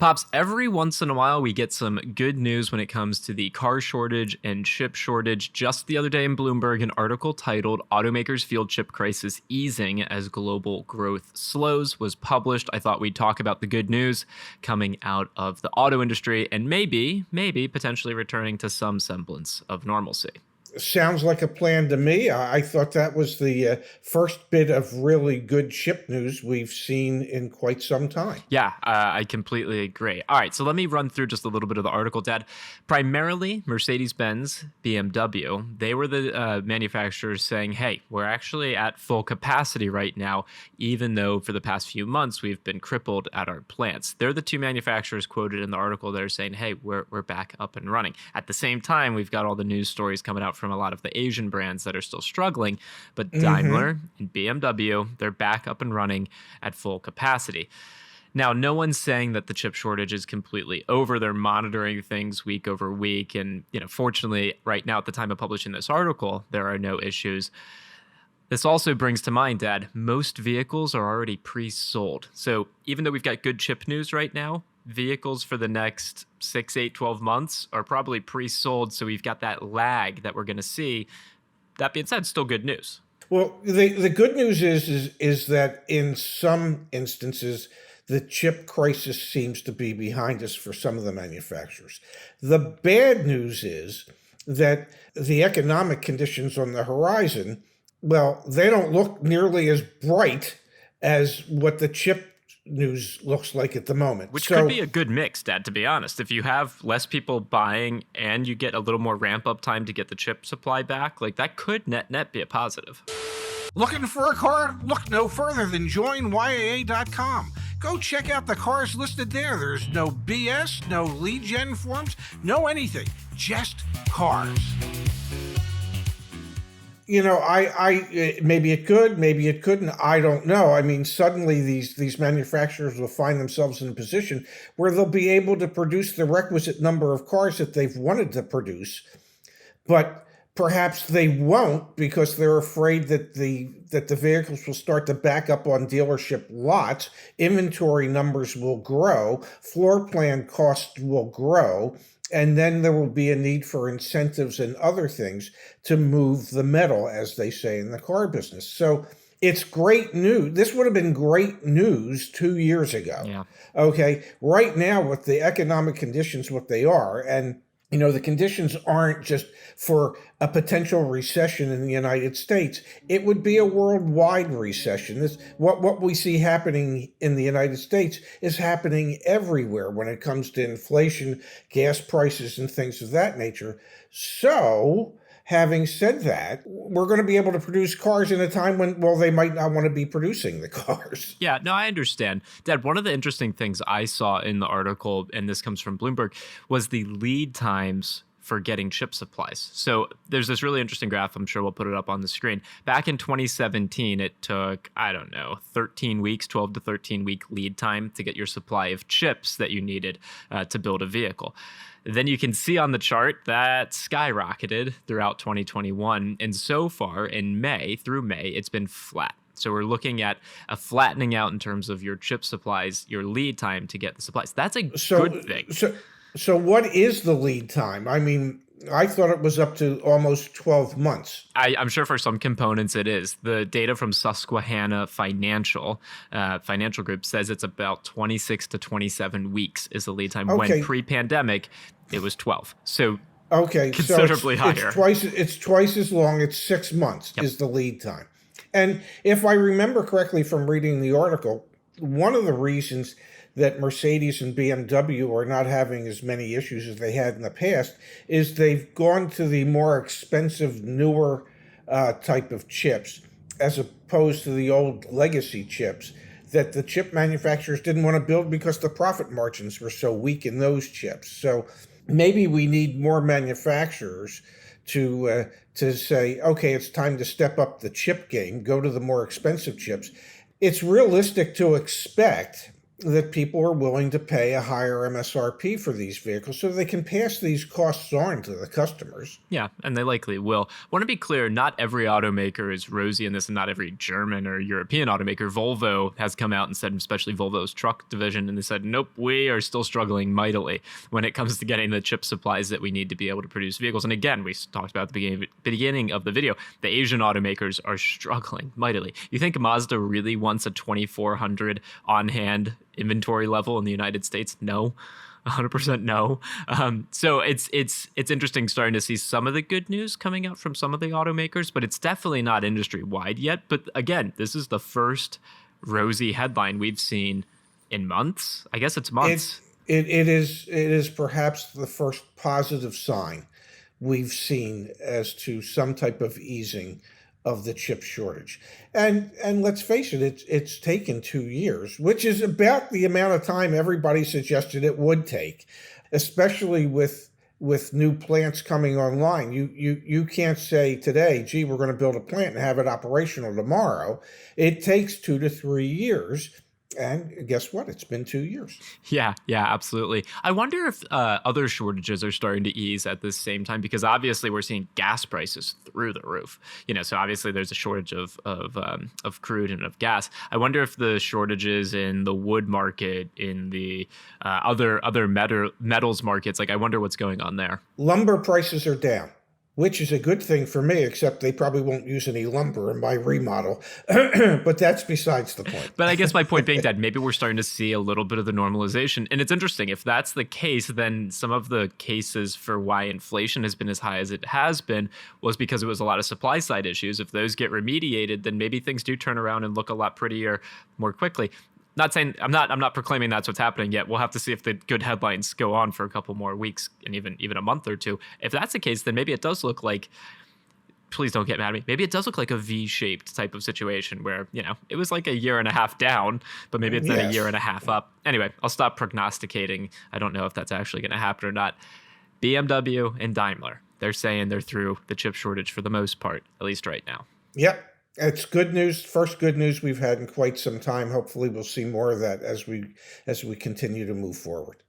Pops, every once in a while we get some good news when it comes to the car shortage and chip shortage. Just the other day in Bloomberg, an article titled "Automakers Feel Chip Crisis Easing as Global Growth Slows" was published. I thought we'd talk about the good news coming out of the auto industry and maybe potentially returning to some semblance of normalcy. Sounds like a plan to me. I thought that was the first bit of really good chip news we've seen in quite some time. Yeah, I completely agree. All right, so let me run through just a little bit of the article, Dad. Primarily, Mercedes-Benz, BMW, they were the manufacturers saying, hey, we're actually at full capacity right now, even though for the past few months we've been crippled at our plants. They're the two manufacturers quoted in the article that are saying, hey, we're back up and running. At the same time, we've got all the news stories coming out from a lot of the Asian brands that are still struggling, but Daimler and BMW, they're back up and running at full capacity. Now, no one's saying that the chip shortage is completely over. They're monitoring things week over week. And, fortunately, right now, at the time of publishing this article, there are no issues. This also brings to mind, Dad, most vehicles are already pre-sold. So even though we've got good chip news right now, vehicles for the next 6, 8, 12 months are probably pre-sold. So we've got that lag that we're going to see. That being said, still good news. Well, the good news is that in some instances, the chip crisis seems to be behind us for some of the manufacturers. The bad news is that the economic conditions on the horizon, well, they don't look nearly as bright as what the chip news looks like at the moment. Which could be a good mix, Dad, to be honest. If you have less people buying and you get a little more ramp up time to get the chip supply back, like that could net be a positive. Looking for a car? Look no further than joinyaa.com. Go check out the cars listed there. There's no BS, no lead gen forms, no anything. Just cars. I maybe it could, maybe it couldn't. I don't know. I mean, suddenly these manufacturers will find themselves in a position where they'll be able to produce the requisite number of cars that they've wanted to produce, but perhaps they won't because they're afraid that the vehicles will start to back up on dealership lots. Inventory numbers will grow, floor plan costs will grow. And then there will be a need for incentives and other things to move the metal, as they say in the car business. So it's great news. This would have been great news 2 years ago. Yeah. Okay. Right now, with the economic conditions, what they are, and the conditions aren't just for a potential recession in the United States. It would be a worldwide recession. What we see happening in the United States is happening everywhere when it comes to inflation, gas prices, and things of that nature. So, having said that, we're going to be able to produce cars in a time when, well, they might not want to be producing the cars. Yeah, no, I understand. Dad, one of the interesting things I saw in the article, and this comes from Bloomberg, was the lead times for getting chip supplies. So there's this really interesting graph. I'm sure we'll put it up on the screen. Back in 2017, it took, 13 weeks, 12 to 13 week lead time to get your supply of chips that you needed to build a vehicle. Then you can see on the chart that skyrocketed throughout 2021. And so far through May, it's been flat. So we're looking at a flattening out in terms of your chip supplies, your lead time to get the supplies. That's a good thing. So what is the lead time? I mean, I thought it was up to almost 12 months. I'm sure for some components it is. The data from Susquehanna Financial Group says it's about 26 to 27 weeks is the lead time. Okay. When pre-pandemic, it was 12. So considerably higher. It's twice as long. It's 6 months is the lead time. And if I remember correctly from reading the article, one of the reasons that Mercedes and BMW are not having as many issues as they had in the past is they've gone to the more expensive, newer type of chips as opposed to the old legacy chips that the chip manufacturers didn't want to build because the profit margins were so weak in those chips. So maybe we need more manufacturers to say, okay, it's time to step up the chip game, go to the more expensive chips. It's realistic to expect, that people are willing to pay a higher MSRP for these vehicles so they can pass these costs on to the customers. Yeah, and they likely will. Want to be clear, not every automaker is rosy in this, and not every German or European automaker. Volvo has come out and said, especially Volvo's truck division, and they said, nope, we are still struggling mightily when it comes to getting the chip supplies that we need to be able to produce vehicles. And again, we talked about at the beginning of the video, the Asian automakers are struggling mightily. You think Mazda really wants a 2,400 on-hand inventory level in the United States? No. 100% no. So it's interesting starting to see some of the good news coming out from some of the automakers, but it's definitely not industry wide yet. But again, this is the first rosy headline we've seen in months. I guess it's months. It is perhaps the first positive sign we've seen as to some type of easing of the chip shortage. And let's face it, it's taken 2 years, which is about the amount of time everybody suggested it would take, especially with new plants coming online. You can't say today, gee, we're going to build a plant and have it operational tomorrow. It takes 2 to 3 years. And guess what? It's been 2 years. Yeah, absolutely. I wonder if other shortages are starting to ease at the same time, because obviously we're seeing gas prices through the roof. So obviously there's a shortage of crude and of gas. I wonder if the shortages in the wood market, in the other metals markets, I wonder what's going on there. Lumber prices are down, which is a good thing for me, except they probably won't use any lumber in my remodel. But that's besides the point. But I guess my point being that maybe we're starting to see a little bit of the normalization. And it's interesting. If that's the case, then some of the cases for why inflation has been as high as it has been was because it was a lot of supply side issues. If those get remediated, then maybe things do turn around and look a lot prettier more quickly. Not saying I'm not proclaiming that's what's happening yet. We'll have to see if the good headlines go on for a couple more weeks and even a month or two. If that's the case, then maybe it does look like, please don't get mad at me, maybe it does look like a V-shaped type of situation where, it was like a year and a half down, but maybe it's then a year and a half up. Anyway, I'll stop prognosticating. I don't know if that's actually going to happen or not. BMW and Daimler, they're saying they're through the chip shortage for the most part, at least right now. Yep. It's good news. First good news we've had in quite some time. Hopefully we'll see more of that as we continue to move forward.